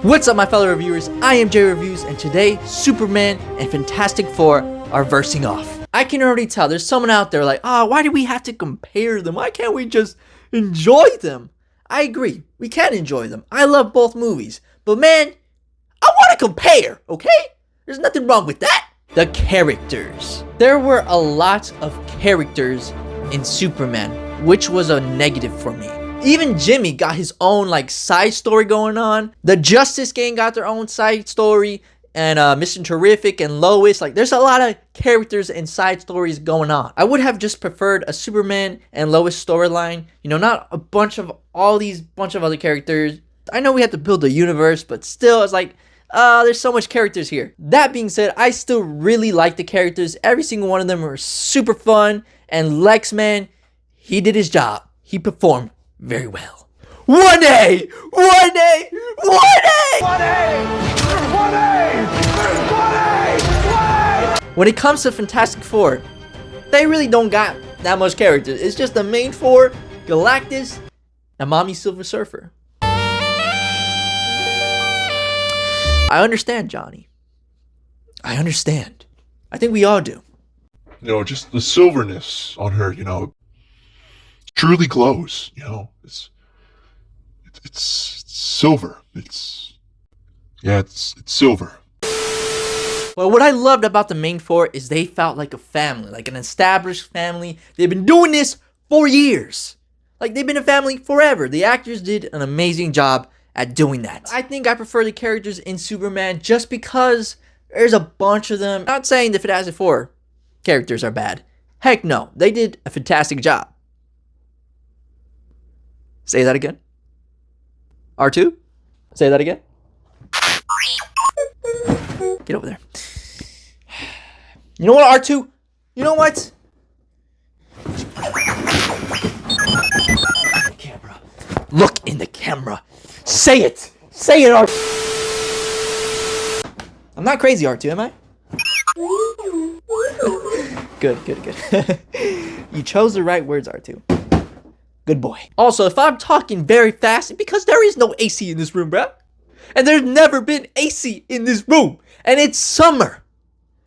What's up, my fellow reviewers? I am Jay Reviews, and today Superman and Fantastic Four are versing off. I can already tell there's someone out there like, why do we have to compare them? Why can't we just enjoy them? I agree, we can enjoy them. I love both movies, but man, I want to compare, okay? There's nothing wrong with that. The characters. There were a lot of characters in Superman, which was a negative for me. Even Jimmy got his own side story going on. The Justice Gang got their own side story, and Mr. Terrific and Lois. There's a lot of characters and side stories going on. I would have just preferred a Superman and Lois storyline. You know, not a bunch of bunch of other characters. I know we have to build a universe, but still, it's there's so much characters here. That being said, I still really like the characters. Every single one of them were super fun. And Lex, man, he did his job. He performed very well. 1A! 1A! 1A! 1A! 1A! 1A! When it comes to Fantastic Four, they really don't got that much character. It's just the main four, Galactus, and Mommy Silver Surfer. I understand, Johnny. I understand. I think we all do. You know, just the silverness on her, truly glows. It's silver. It's silver. Well, what I loved about the main four is they felt like a family, like an established family. They've been doing this for years. They've been a family forever. The actors did an amazing job at doing that. I think I prefer the characters in Superman just because there's a bunch of them. I'm not saying the Fantastic Four characters are bad. Heck no, they did a fantastic job. Say that again. R2? Say that again. Get over there. You know what, R2? You know what? Camera. Look in the camera. Say it. Say it, R2. I'm not crazy, R2, am I? Good. You chose the right words, R2. Good boy. Also, if I'm talking very fast, because there is no AC in this room, bro. And there's never been AC in this room. And it's summer.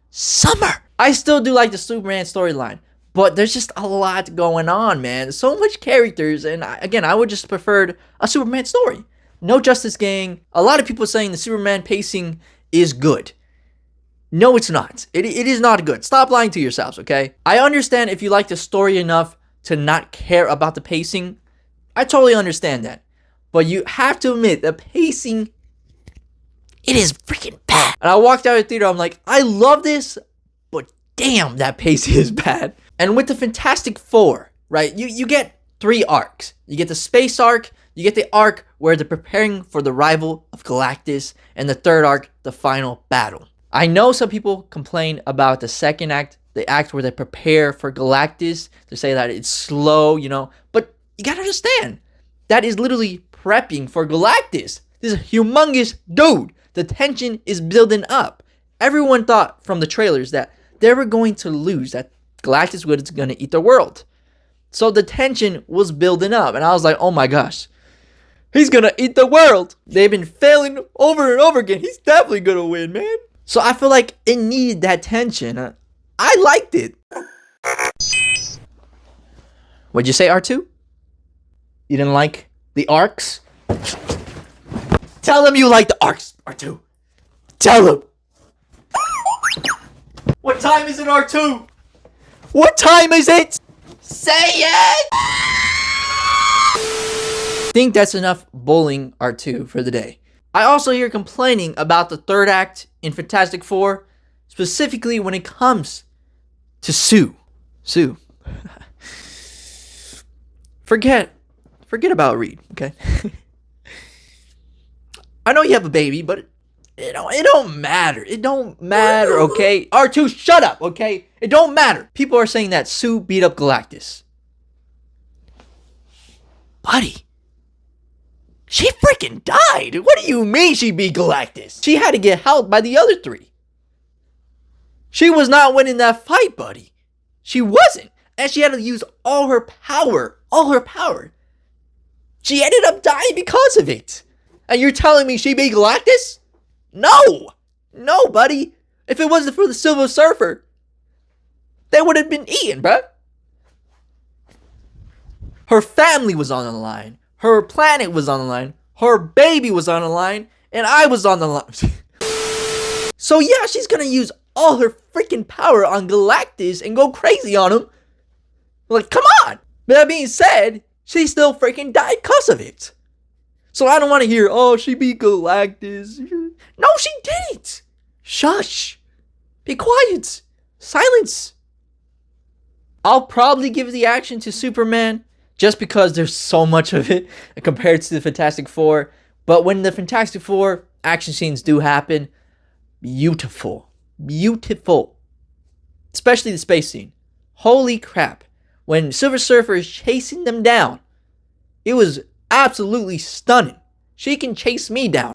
Summer. I still do like the Superman storyline, but there's just a lot going on, man. So much characters, and again, I would just preferred a Superman story. No Justice Gang. A lot of people saying the Superman pacing is good. No, it's not. It is not good. Stop lying to yourselves, okay? I understand if you like the story enough to not care about the pacing. I totally understand that. But you have to admit, the pacing, it is freaking bad. And I walked out of the theater, I'm like, I love this, but damn, that pacing is bad. And with the Fantastic Four, right, you get 3 arcs. You get the space arc, you get the arc where they're preparing for the arrival of Galactus, and the third arc, the final battle. I know some people complain about the second act, the act where they prepare for Galactus. They say that it's slow, but you gotta understand, that is literally prepping for Galactus. This is a humongous dude. The tension is building up. Everyone thought from the trailers that they were going to lose, that Galactus was gonna eat the world. So the tension was building up, and I was like, oh my gosh, he's gonna eat the world. They've been failing over and over again. He's definitely gonna win, man. So I feel like it needed that tension. I liked it. What'd you say, R2? You didn't like the arcs? Tell them you like the arcs, R2. Tell them. What time is it, R2? What time is it? Say it! I think that's enough bullying, R2, for the day. I also hear complaining about the third act in Fantastic Four, specifically when it comes to Sue. Sue. Forget about Reed, okay? I know you have a baby, but it don't matter. It don't matter, okay? R2, shut up, okay? It don't matter. People are saying that Sue beat up Galactus. Buddy. She freaking died. What do you mean she beat Galactus? She had to get help by the other 3. She was not winning that fight, buddy. She wasn't. And she had to use all her power. She ended up dying because of it. And you're telling me she beat Galactus? No! No, buddy. If it wasn't for the Silver Surfer, they would have been eaten, bruh. Her family was on the line. Her planet was on the line. Her baby was on the line. And I was on the line. So yeah, she's gonna use all her freaking power on Galactus and go crazy on him. Like, come on. But that being said, she still freaking died because of it. So I don't want to hear, oh, she beat Galactus. No, she didn't. Shush. Be quiet. Silence. I'll probably give the action to Superman just because there's so much of it compared to the Fantastic Four. But when the Fantastic Four action scenes do happen, beautiful. Beautiful. Especially the space scene. Holy crap. When Silver Surfer is chasing them down, it was absolutely stunning. She can chase me down.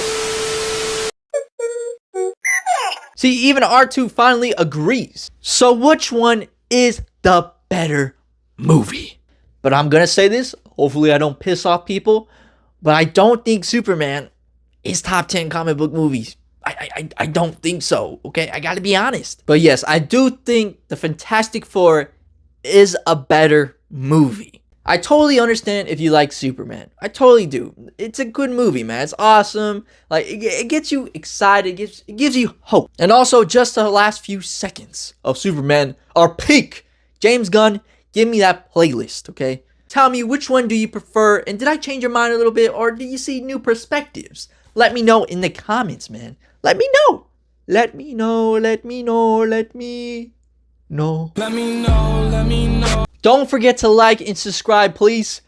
See, even R2 finally agrees. So which one is the better movie? But I'm gonna say this, hopefully I don't piss off people, but I don't think Superman is top 10 comic book movies. I don't think so, okay? I gotta be honest. But yes, I do think the Fantastic Four is a better movie. I totally understand if you like Superman. I totally do. It's a good movie, man. It's awesome. Like, it gets you excited. It gives you hope. And also, just the last few seconds of Superman are peak. James Gunn, give me that playlist, okay? Tell me, which one do you prefer? And did I change your mind a little bit? Or do you see new perspectives? Let me know in the comments, man. Let me know. Let me know. Let me know. Let me know. Let me know. Let me know. Don't forget to like and subscribe, please.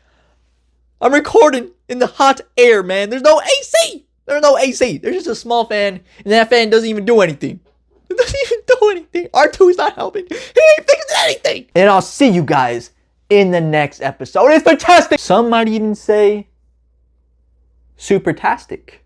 I'm recording in the hot air, man. There's no AC. There's no AC. There's just a small fan, and that fan doesn't even do anything. It doesn't even do anything. R2 is not helping. He ain't fixing anything. And I'll see you guys in the next episode. It's fantastic. Some might even say super-tastic.